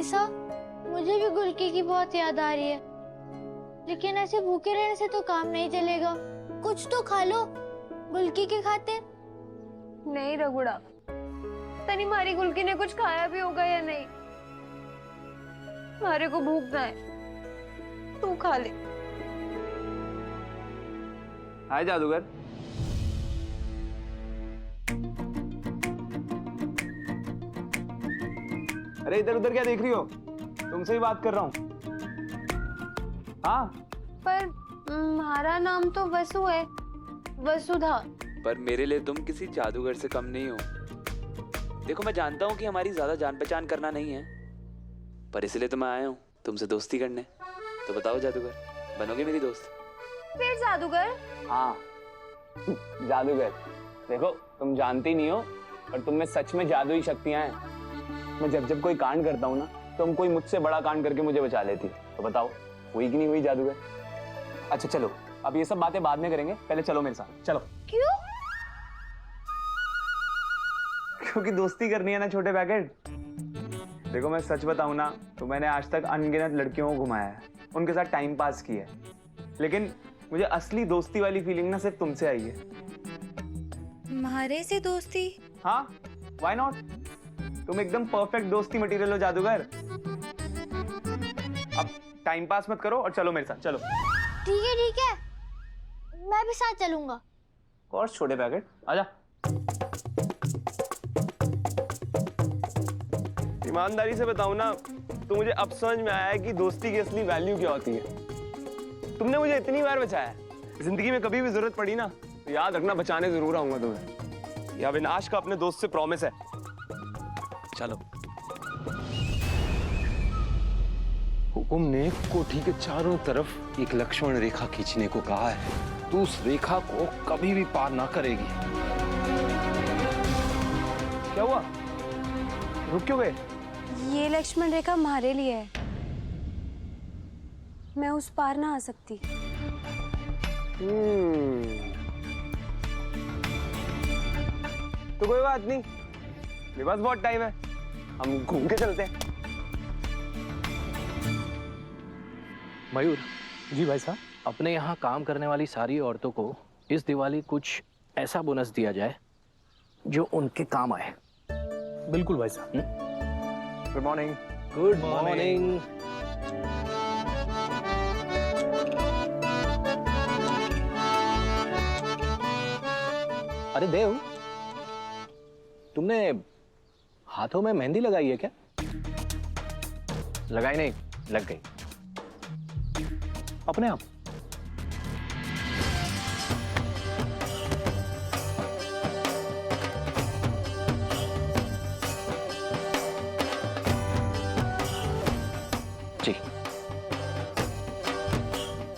भाई साहब, मुझे भी गुलकी की बहुत याद आ रही है, लेकिन ऐसे भूखे रहने से तो काम नहीं चलेगा। कुछ तो खा लो गुलकी के खातिर। नहीं रघुड़ा, तनी मारी गुलकी ने कुछ खाया भी होगा या नहीं। मारे को भूख ना है, तू खा ले। हाय जादूगर। अरे इधर उधर क्या देख रही हो? तुमसे ही बात कर रहा हूँ। हाँ पर हमारा नाम तो वसु है, वसुधा। पर मेरे लिए तुम किसी जादूगर से कम नहीं हो। देखो मैं जानता हूँ कि हमारी ज्यादा जान पहचान करना नहीं है, पर इसलिए तो मैं आया हूँ तुमसे दोस्ती करने। तो बताओ जादूगर, बनोगे मेरी दोस्त? फिर जादूगर? हाँ जादूगर। देखो तुम जानती नहीं हो, पर तुम में सच में जादुई शक्तियां हैं। मैं जब जब कोई कांड करता हूँ ना, तुम कोई मुझसे बड़ा कांड करके मुझे बचा लेती। तो बताओ हुई कि नहीं हुई जादूगर? अच्छा चलो, अब ये सब बातें बाद में करेंगे, पहले चलो मेरे साथ। चलो। क्यों? क्योंकि दोस्ती करनी है ना छोटे पैकेट। देखो मैं सच बताऊं ना, तो मैंने आज तक अनगिनत लड़कियों को घुमाया है, उनके साथ टाइम पास किया है, लेकिन मुझे असली दोस्ती वाली फीलिंग ना सिर्फ तुमसे आई है। तुम्हारे से दोस्ती? हाँ, व्हाई नॉट? तुम एकदम परफेक्ट दोस्ती मटेरियल हो जादूगर। अब टाइम पास मत करो और चलो मेरे साथ। चलो। ठीक है, मैं भी साथ चलूंगा। और छोटे पैकेट आजा। ईमानदारी से बताऊं ना, तो मुझे अब समझ में आया है कि दोस्ती की असली वैल्यू क्या होती है। तुमने मुझे इतनी बार बचाया, जिंदगी में कभी भी जरूरत पड़ी ना, तो याद रखना बचाने जरूर आऊंगा तुम्हें। यह अविनाश का अपने दोस्त से प्रॉमिस है। चलो। हुकुम ने कोठी के चारों तरफ एक लक्ष्मण रेखा खींचने को कहा है। तू उस रेखा को कभी भी पार ना करेगी। क्या हुआ? रुक क्यों गए? ये लक्ष्मण रेखा हमारे लिए है, मैं उस पार ना आ सकती। तो कोई बात नहीं, मेरे पास बहुत टाइम है, हम घूम के चलते हैं। मयूर जी भाई साहब, अपने यहाँ काम करने वाली सारी औरतों को इस दिवाली कुछ ऐसा बोनस दिया जाए जो उनके काम आए। बिल्कुल भाई साहब। Good morning. Good morning. अरे देव, तुमने हाथों में मेहंदी लगाई है क्या? लगाई नहीं, लग गई अपने आप। जी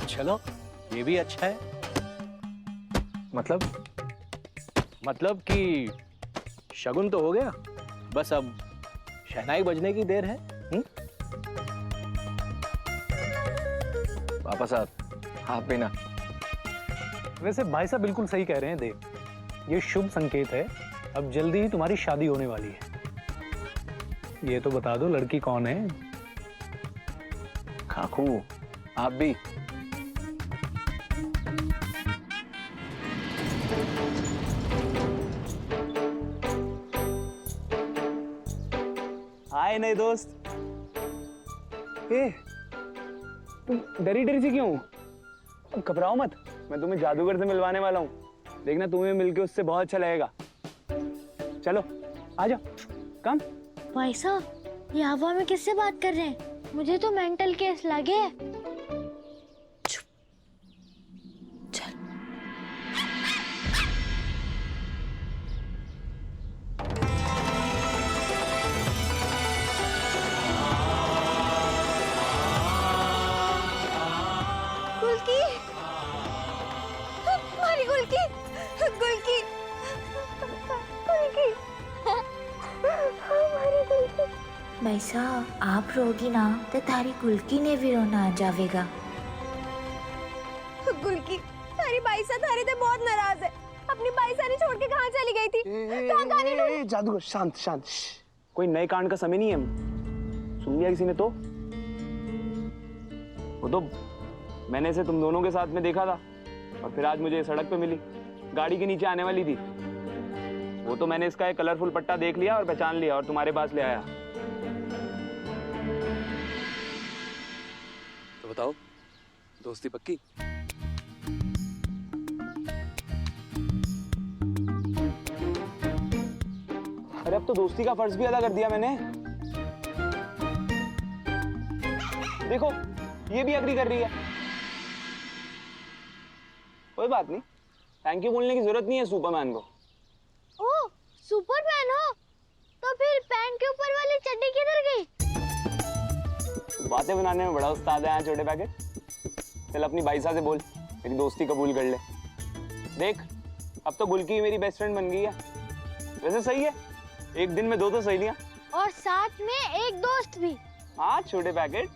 चलो, ये भी अच्छा है। मतलब कि शगुन तो हो गया, बस अब शहनाई बजने की देर है। वापस आप भी ना। वैसे भाई साहब बिल्कुल सही कह रहे हैं देव, ये शुभ संकेत है। अब जल्दी ही तुम्हारी शादी होने वाली है। ये तो बता दो लड़की कौन है? काकू आप भी। हाय नए दोस्त। तुम डरी डरी सी क्यों? अब घबराओ मत, मैं तुम्हें जादूगर से मिलवाने वाला हूँ। देखना तुम्हें मिलके उससे बहुत अच्छा लगेगा। चलो आ जाओ, कम। भाई साहब, ये हवा में किससे बात कर रहे हैं? मुझे तो मेंटल केस लगे। गुलकी, हमारी गुलकी, गुलकी, गुलकी, हमारी गुलकी। भाई साहब, आप रोगी ना तो तारी गुलकी ने भी रोना आ जाएगा। गुलकी, तारी बाईसा थारे ते बहुत नाराज है। अपनी बाईसा ने छोड़ के कहाँ चली गई थी? कहाँ गाने ढूंढ? जादूगर शांत शांत। कोई नए कांड का समय नहीं है। सुन लिया किसी ने तो? वो तो मैंने इसे तुम दोनों के साथ में देखा था और फिर आज मुझे सड़क पे मिली, गाड़ी के नीचे आने वाली थी। वो तो मैंने इसका एक कलरफुल पट्टा देख लिया और पहचान लिया और तुम्हारे पास ले आया। तो बताओ, दोस्ती पक्की? अरे अब तो दोस्ती का फर्ज भी अदा कर दिया मैंने। देखो ये भी एग्री कर रही है। कोई बात नहीं, थैंक यू बोलने की जरूरत नहीं है सुपरमैन को। ओह, सुपरमैन हो तो फिर पैंट के ऊपर वाली चड्डी किधर गई? बातें बनाने में बड़ा उस्ताद है यहाँ छोटे पैकेट। चल अपनी बाईसा से बोल, मेरी दोस्ती कबूल कर ले। देख अब तो गुलकी मेरी बेस्ट फ्रेंड बन गई है। वैसे सही है, एक दिन में 2 तो सहेलियां और साथ में एक दोस्त भी। हाँ छोटे पैकेट।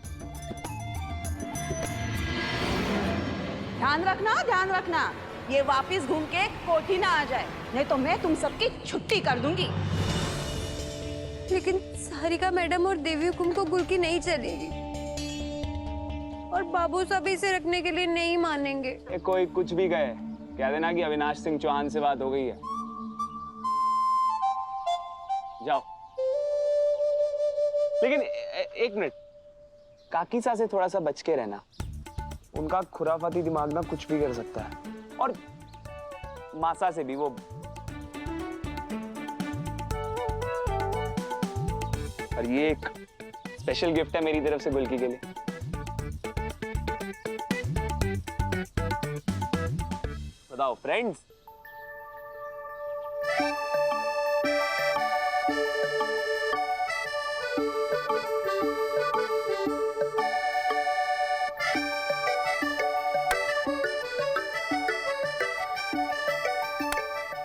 ध्यान रखना, ये वापस घूम के कोठी ना आ जाए, नहीं तो मैं तुम सबकी छुट्टी कर दूंगी। लेकिन सारिका मैडम और देवी हुकुम को गुलकी नहीं चलेगी और बाबू साहब इसे रखने के लिए नहीं मानेंगे। कोई कुछ भी कहे, कह देना कि अविनाश सिंह चौहान से बात हो गई है। जाओ। लेकिन एक मिनट, काकी सा से थोड़ा सा बच के रहना। उनका खुराफाती दिमाग ना कुछ भी कर सकता है। और मासा से भी। वो और ये एक स्पेशल गिफ्ट है मेरी तरफ से गुलकी के लिए। बताओ फ्रेंड्स।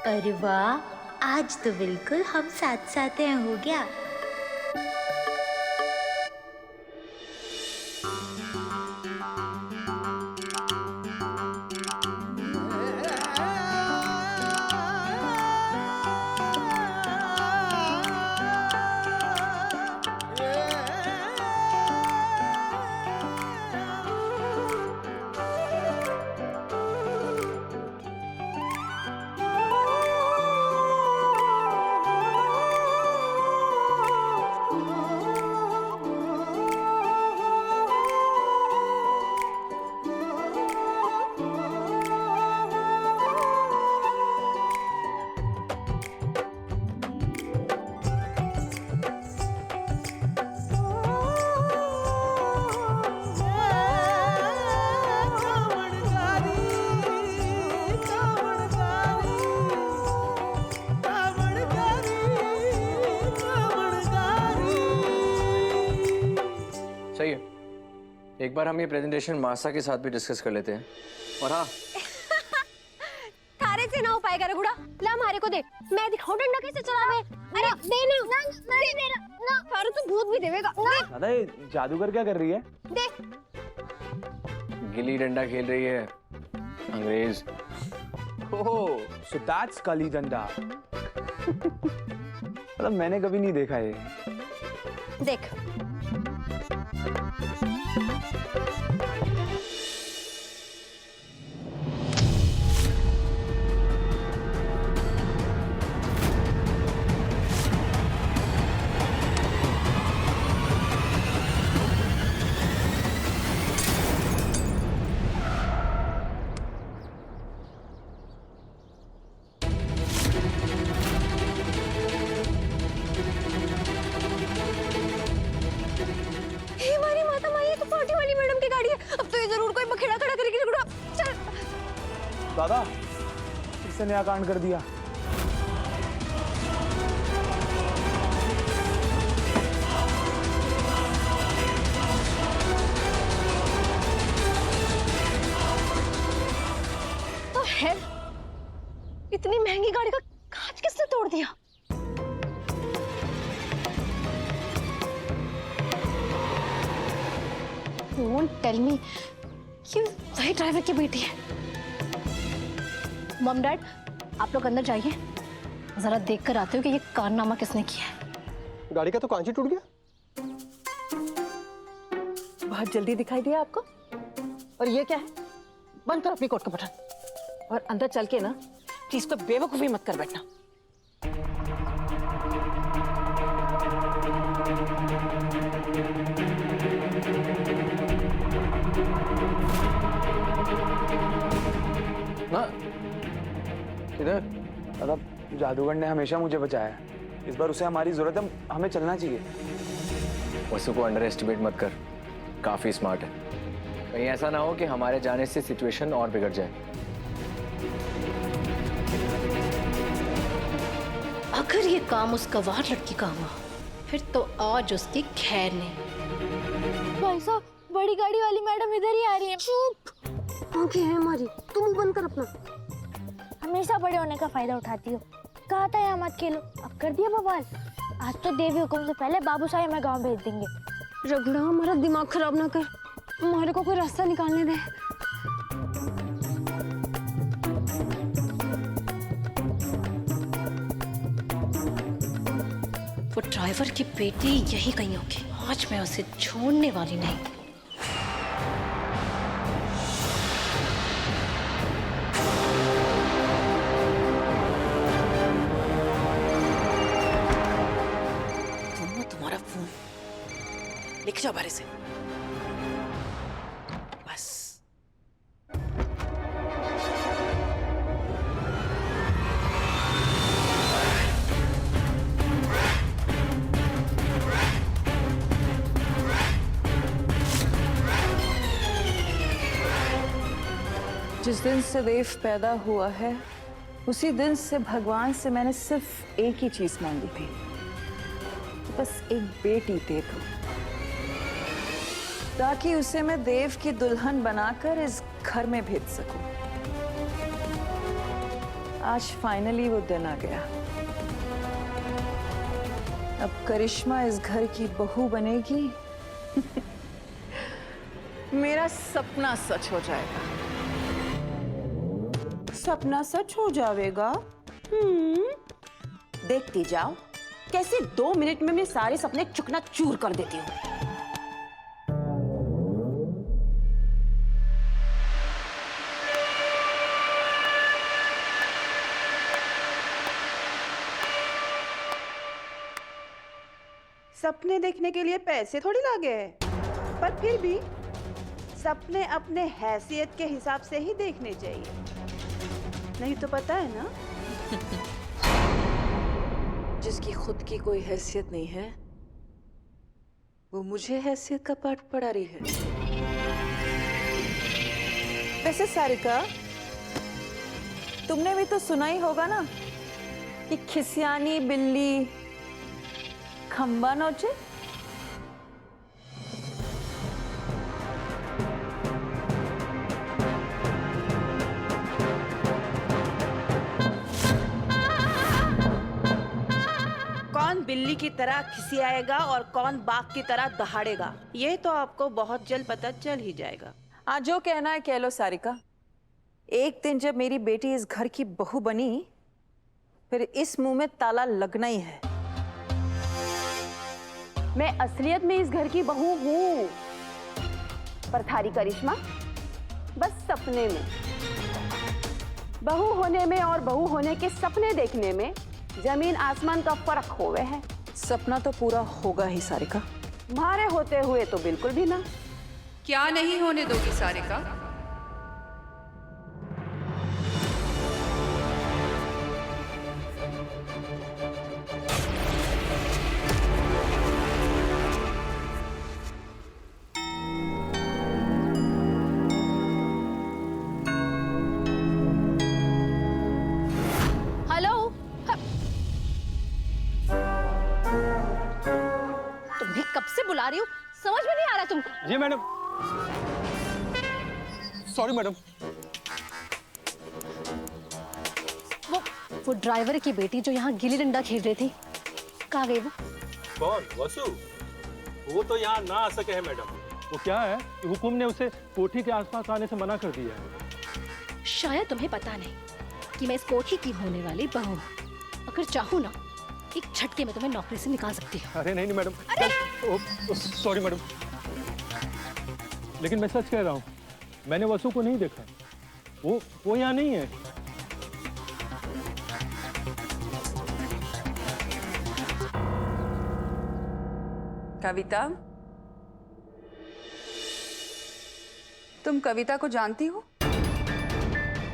अरे वाह, आज तो बिल्कुल हम साथ साथ हैं हो गया। सही है, एक बार हम ये प्रेजेंटेशन मासा के साथ भी डिस्कस कर लेते हैं। और हाँ, थारे से ना हो पाएगा रघुड़ा, ला हमारे को दे, मैं दिखाऊं डंडा कैसे चलावे। अरे दे ना, थारे तो भूत भी देवेगा। दादा ये जादूगर क्या कर रही है? दे। गिल्ली डंडा खेल रही है अंग्रेज। ओह, so that's कली डंडा। मतलब मैंने कभी नहीं देखा ये। देख। दादा फिर से नया कांड कर दिया। तो है, इतनी महंगी गाड़ी का कांच किसने तोड़ दिया? Don't tell me कि वही ड्राइवर की बेटी है। मॉम डैड, आप लोग अंदर जाइए, जरा देख कर आते हो कि ये कारनामा किसने किया है। गाड़ी का तो कांच ही टूट गया। बहुत जल्दी दिखाई दिया आपको? और ये क्या है? बंद कर अपनी कोट का बटन और अंदर चल के ना प्लीज को बेवकूफी मत कर बैठना। ना इधर दादा, जादूगर ने हमेशा मुझे बचाया, इस बार उसे हमारी जरूरत है, हमें चलना चाहिए। वसु को अंडर एस्टिमेट मत कर, काफी स्मार्ट है। कहीं ऐसा ना हो कि हमारे जाने से सिचुएशन और बिगड़ जाए। अगर ये काम उस गवार लड़की का हुआ फिर तो आज उसकी खैर नहीं। भाई साहब, बड़ी गाड़ी वाली मैडम इधर ही आ रही है। चुप, आंखें हैं हमारी, तुम मुंह बंद कर अपना। हमेशा बड़े होने का फायदा उठाती हो। कहा था यहाँ मत खेलो, अब कर दिया बवाल। आज तो देवी हुक्म से पहले बाबू साहब हमें गांव भेज देंगे। रगड़ा, हमारा दिमाग खराब ना कर, हमारे को कोई रास्ता निकालने दे। वो ड्राइवर की बेटी यही कहीं होगी, आज मैं उसे छोड़ने वाली नहीं। तुम्हारा फोन लिख जाओ बारे से बस। जिस दिन से देव पैदा हुआ है उसी दिन से भगवान से मैंने सिर्फ एक ही चीज मांगी थी, बस एक बेटी दे दो ताकि उसे मैं देव की दुल्हन बनाकर इस घर में भेज सकूं। आज फाइनली वो दिन आ गया। अब करिश्मा इस घर की बहू बनेगी। मेरा सपना सच हो जाएगा। सपना सच हो जाएगा? देखती जाओ कैसे 2 मिनट में मैं सारे सपने चुकना चूर कर देती हूँ। सपने देखने के लिए पैसे थोड़ी लागे हैं, पर फिर भी सपने अपने हैसियत के हिसाब से ही देखने चाहिए, नहीं तो पता है ना। जिसकी खुद की कोई हैसियत नहीं है वो मुझे हैसियत का पाठ पढ़ा रही है। वैसे सारिका, तुमने भी तो सुना ही होगा ना कि खिसियानी बिल्ली खंबा नोचे। कौन बिल्ली की तरह खिसियाएगा और कौन बाघ की तरह दहाड़ेगा, ये तो आपको बहुत जल्द पता चल ही जाएगा। आज जो कहना है कह लो सारिका। एक दिन जब मेरी बेटी इस घर की बहू बनी फिर इस मुंह में ताला लगना ही है। मैं असलियत में इस घर की बहू हूँ, पर थारी करिश्मा बस सपने में। बहू होने में और बहू होने के सपने देखने में जमीन आसमान का फर्क होवे है। सपना तो पूरा होगा ही सारिका। तुम्हारे होते हुए तो बिल्कुल भी ना। क्या नहीं होने दोगी सारिका? हेलो, तुम्हें कब से बुला रही हूँ, समझ में नहीं आ रहा तुमको? जी मैडम। Sorry madam. वो ड्राइवर की बेटी जो यहाँ गिल्ली डंडा खेल रही थी, कहाँ गई वो? कौन? वसु? वो तो यहाँ ना आ सके है मैडम। वो क्या है कि हुकुम ने उसे कोठी के आसपास आने से मना कर दिया है। शायद तुम्हें पता नहीं कि मैं इस कोठी की होने वाली बहू हूँ। अगर चाहूँ ना, एक झटके में तुम्हें नौकरी से निकाल सकती हूँ। अरे नहीं मैडम। Sorry madam. लेकिन मैं सच कह रहा हूँ, मैंने वसु को नहीं देखा। वो यहाँ नहीं है। कविता, तुम कविता को जानती हो?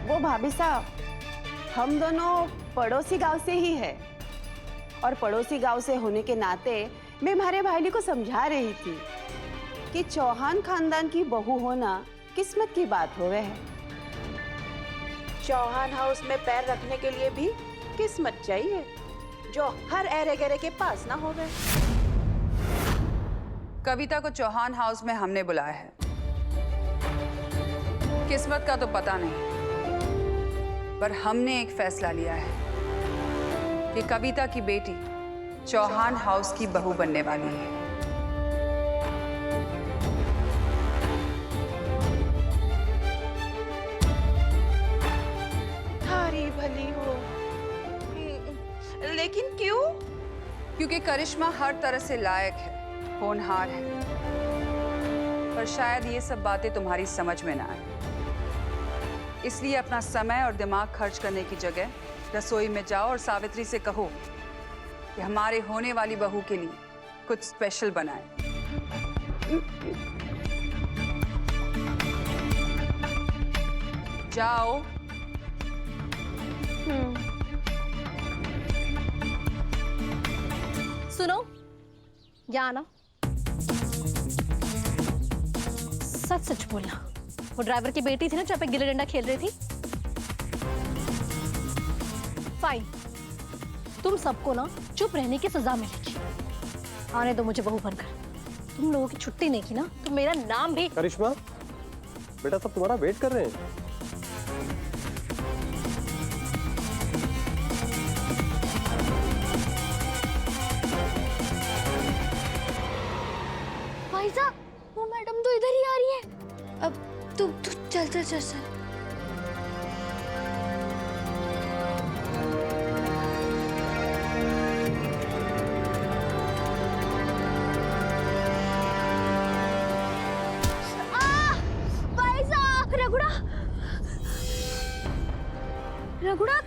वो भाभी साहब, हम दोनों पड़ोसी गांव से ही है, और पड़ोसी गांव से होने के नाते मैं हमारे भाई को समझा रही थी कि चौहान खानदान की बहू होना किस्मत की बात हो गए है। चौहान हाउस में पैर रखने के लिए भी किस्मत चाहिए, जो हर एरे गहरे के पास ना हो गए। कविता को चौहान हाउस में हमने बुलाया है। किस्मत का तो पता नहीं, पर हमने एक फैसला लिया है कि कविता की बेटी चौहान हाउस की बहू बनने वाली है। थारी भली हो, लेकिन क्यों? क्योंकि करिश्मा हर तरह से लायक है, होनहार है, पर शायद ये सब बातें तुम्हारी समझ में ना आए। इसलिए अपना समय और दिमाग खर्च करने की जगह रसोई में जाओ और सावित्री से कहो कि हमारे होने वाली बहू के लिए कुछ स्पेशल बनाए। जाओ। सुनो, यहाँ ना, सच सच बोलना, वो ड्राइवर की बेटी थी ना, जहाँ पे गिल्ली डंडा खेल रही थी? फाइन, तुम सबको ना चुप रहने की सजा मिलेगी। आने दो मुझे बहू बनकर। तुम लोगों की छुट्टी नहीं की ना, तो मेरा नाम भी। करिश्मा, बेटा सब तुम्हारा वेट कर रहे हैं। भाई साहब, वो मैडम तो इधर ही आ रही है। अब तू चल चल चल चल। भाई साहब, रघुड़ा,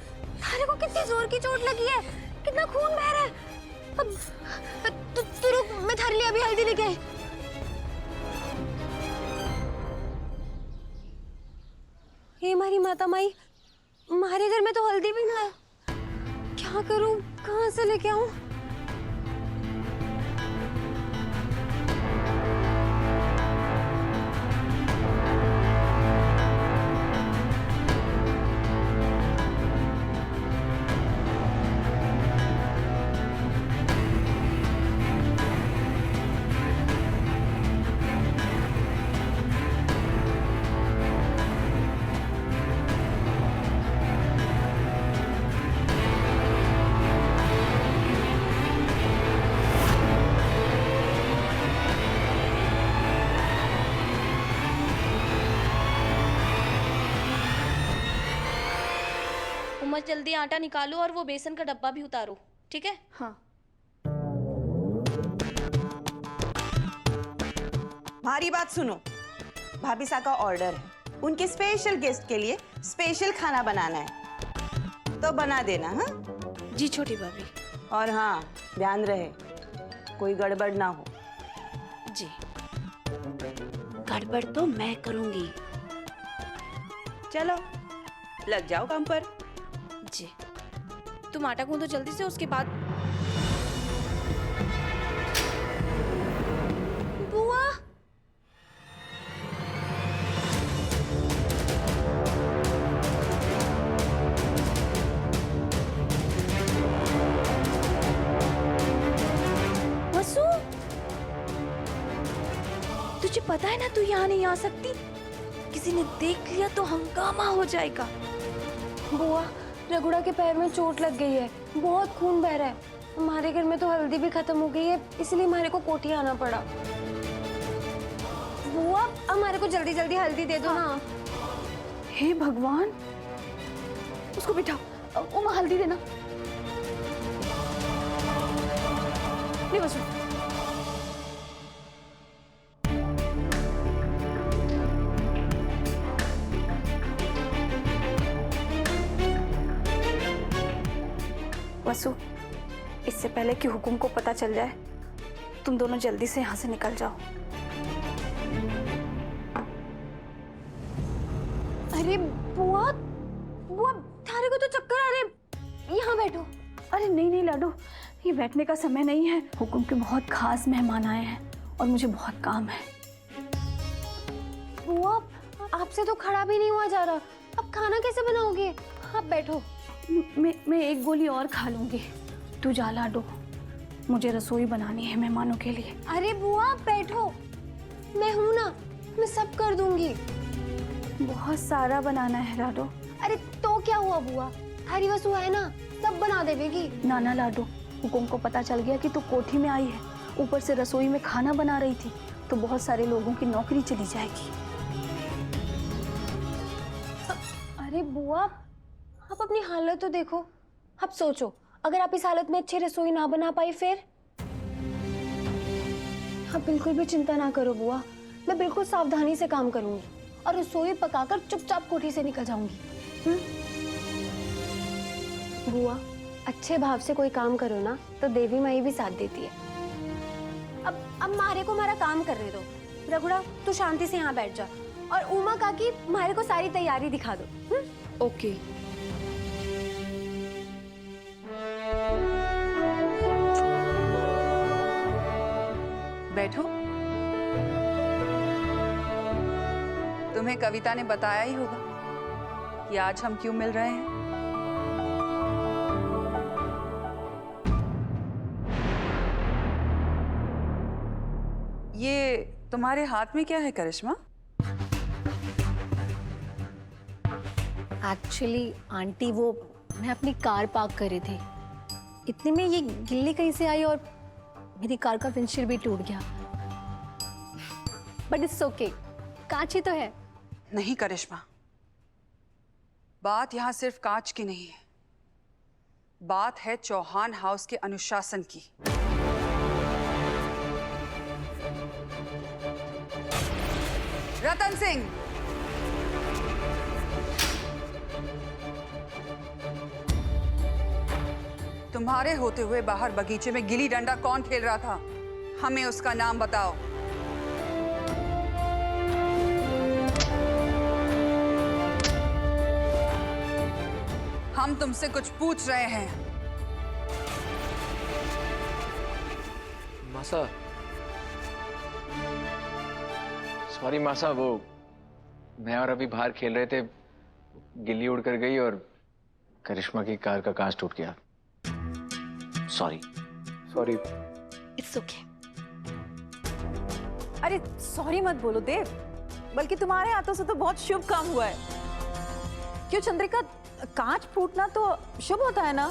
थारे को कितनी जोर की चोट लगी है, कितना खून बह रहा है। अब तू रुक, मैं थारे लिए अभी हल्दी लेके आई। हे हमारी माता माई, हमारे घर में तो हल्दी भी ना है। क्या करूं, कहाँ से लेके आऊं? उमस, जल्दी आटा निकालो और वो बेसन का डब्बा भी उतारो, ठीक है? हाँ। हमारी बात सुनो, भाभी सा का ऑर्डर है, उनके स्पेशल गेस्ट के लिए स्पेशल खाना बनाना है, तो बना देना। हाँ जी छोटी भाभी। और हाँ, ध्यान रहे कोई गड़बड़ ना हो। जी। गड़बड़ तो मैं करूंगी। चलो लग जाओ काम पर। जी, तुम आटा गूंदो जल्दी से, उसके बाद। बुआ, वसु, तुझे पता है ना तू यहाँ नहीं आ सकती, किसी ने देख लिया तो हंगामा हो जाएगा। बुआ, रघुड़ा के पैर में चोट लग गई है, बहुत खून बह रहा है। हमारे घर में तो हल्दी भी खत्म हो गई है, इसलिए हमारे को कोठी आना पड़ा। बुआ, हमारे को जल्दी जल्दी हल्दी दे दो ना। हे भगवान, उसको बिठाओ, उमा हल्दी देना। ले बसु। वसु, इससे पहले कि हुकुम को पता चल जाए, तुम दोनों जल्दी से यहाँ से निकल जाओ। अरे बुआ, बुआ थारे को तो चक्कर आ रहे, यहाँ बैठो। अरे नहीं नहीं लाडो, ये बैठने का समय नहीं है। हुकुम के बहुत खास मेहमान आए हैं और मुझे बहुत काम है। बुआ आपसे तो खड़ा भी नहीं हुआ जा रहा, अब खाना कैसे बनाओगे? आप बैठो। मैं एक गोली और खा लूंगी। तू जा लाडो, मुझे रसोई बनानी है मेहमानों के लिए। अरे बुआ बैठो, मैं हूं ना, मैं सब कर दूंगी। बहुत सारा बनाना है लाडो। अरे तो क्या हुआ बुआ, थारी वसु है ना, सब बना देवेगी। नाना लाडो, हुकुम को पता चल गया कि तू कोठी में आई है, ऊपर से रसोई में खाना बना रही थी, तो बहुत सारे लोगों की नौकरी चली जाएगी। अरे बुआ आप अपनी हालत तो देखो, अब सोचो अगर आप इस हालत में अच्छी रसोई ना बना पाई फिर? आप बिल्कुल भी चिंता ना करो बुआ, मैं बिल्कुल सावधानी से काम करूंगी और रसोई पकाकर चुपचाप कोठी से निकल जाऊंगी। बुआ अच्छे भाव से कोई काम करो ना तो देवी माई भी साथ देती है। अब मारे को हमारा काम करने दो। रघुड़ा तू शांति से यहाँ बैठ जा और उमा काकी मारे को सारी तैयारी दिखा दो। ओके। बैठो। तुम्हें कविता ने बताया ही होगा कि आज हम क्यों मिल रहे हैं। ये तुम्हारे हाथ में क्या है करिश्मा? एक्चुअली आंटी वो मैं अपनी कार पार्क कर रही थी, इतने में ये गिल्ली कहीं से आई और मेरी कार का विंडशील्ड भी टूट गया। बट इट्स ओके, कांच ही तो है। नहीं करिश्मा, बात यहां सिर्फ कांच की नहीं है, बात है चौहान हाउस के अनुशासन की। रतन सिंह, तुम्हारे होते हुए बाहर बगीचे में गिल्ली डंडा कौन खेल रहा था? हमें उसका नाम बताओ। हम तुमसे कुछ पूछ रहे हैं। मासा, सॉरी मासा, वो मैं और अभी बाहर खेल रहे थे, गिल्ली उड़ कर गई और करिश्मा की कार का कांच टूट गया। सॉरी। सॉरी। It's okay. अरे सॉरी मत बोलो देव, बल्कि तुम्हारे हाथों से तो बहुत शुभ काम हुआ है। क्यों चंद्रिका, कांच फूटना तो शुभ होता है ना?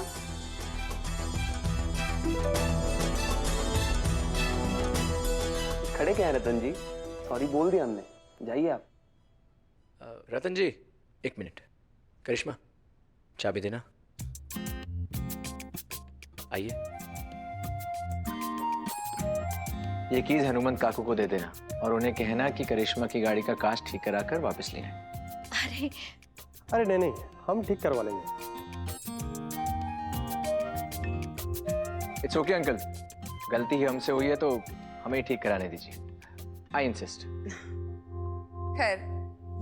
खड़े क्या है रतन जी? सॉरी बोल दिया हमने, जाइए आप। रतन जी एक मिनट। करिश्मा चाबी देना। आइए, ये कीज हनुमंत काकू को दे देना और उन्हें कहना कि करिश्मा की गाड़ी का कांच ठीक कराकर वापस ले आए। अरे नहीं नहीं, हम ठीक करवा लेंगे। इट्स ओके अंकल, गलती ही हमसे हुई है तो हमें ही ठीक कराने दीजिए। I insist. खैर,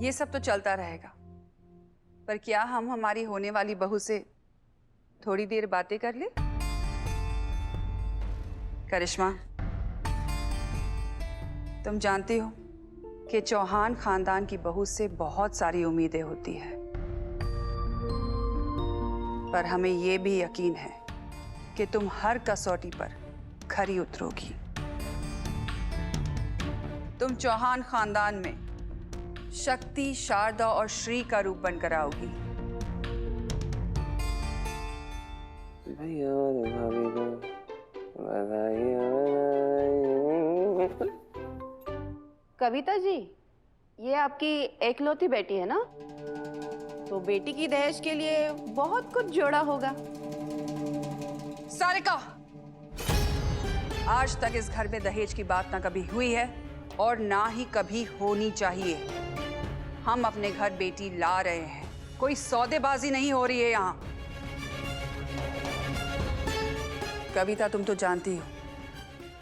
ये सब तो चलता रहेगा, पर क्या हम हमारी होने वाली बहू से थोड़ी देर बातें कर ले? करिश्मा, तुम जानती हो कि चौहान खानदान की बहू से बहुत सारी उम्मीदें होती है, पर हमें यह भी यकीन है कि तुम हर कसौटी पर खरी उतरोगी। तुम चौहान खानदान में शक्ति, शारदा और श्री का रूप बनकर आओगी। कविता जी, ये आपकी एकलौती बेटी है ना? तो बेटी की दहेज के लिए बहुत कुछ जोड़ा होगा। सारिका, आज तक इस घर में दहेज की बात ना कभी हुई है और ना ही कभी होनी चाहिए। हम अपने घर बेटी ला रहे हैं, कोई सौदेबाजी नहीं हो रही है यहाँ। कविता, तुम तो जानती हो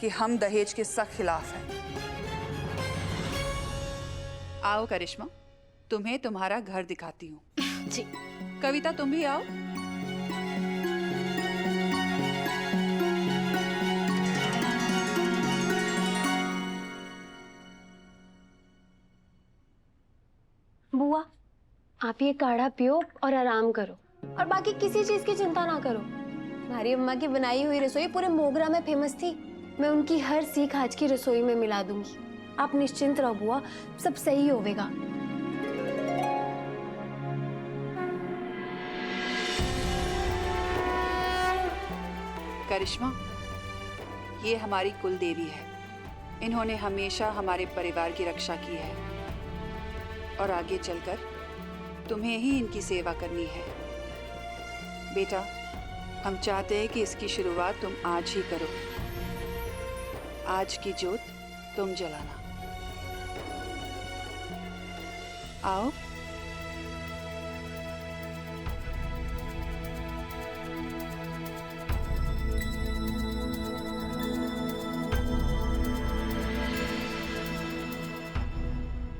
कि हम दहेज के सख्त खिलाफ हैं। आओ करिश्मा, तुम्हें तुम्हारा घर दिखाती हूँ। जी। कविता, तुम भी आओ। बुआ, आप ये काढ़ा पियो और आराम करो, और बाकी किसी चीज की चिंता ना करो। हमारी अम्मा की बनाई हुई रसोई पूरे मोगरा में फेमस थी। मैं उनकी हर सीख आज की रसोई में मिला दूंगी। आप निश्चिंत रहो बुआ, सब सही होवेगा। करिश्मा, ये हमारी कुल देवी है। इन्होंने हमेशा हमारे परिवार की रक्षा की है और आगे चलकर तुम्हें ही इनकी सेवा करनी है। बेटा, हम चाहते हैं कि इसकी शुरुआत तुम आज ही करो। आज की जोत तुम जलाना। आओ।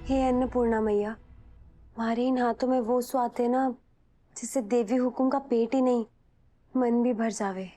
हे अन्नपूर्णा मैया, हमारे इन हाथों में वो स्वाद है ना, जिससे देवी हुकुम का पेट ही नहीं मन भी भर जावे।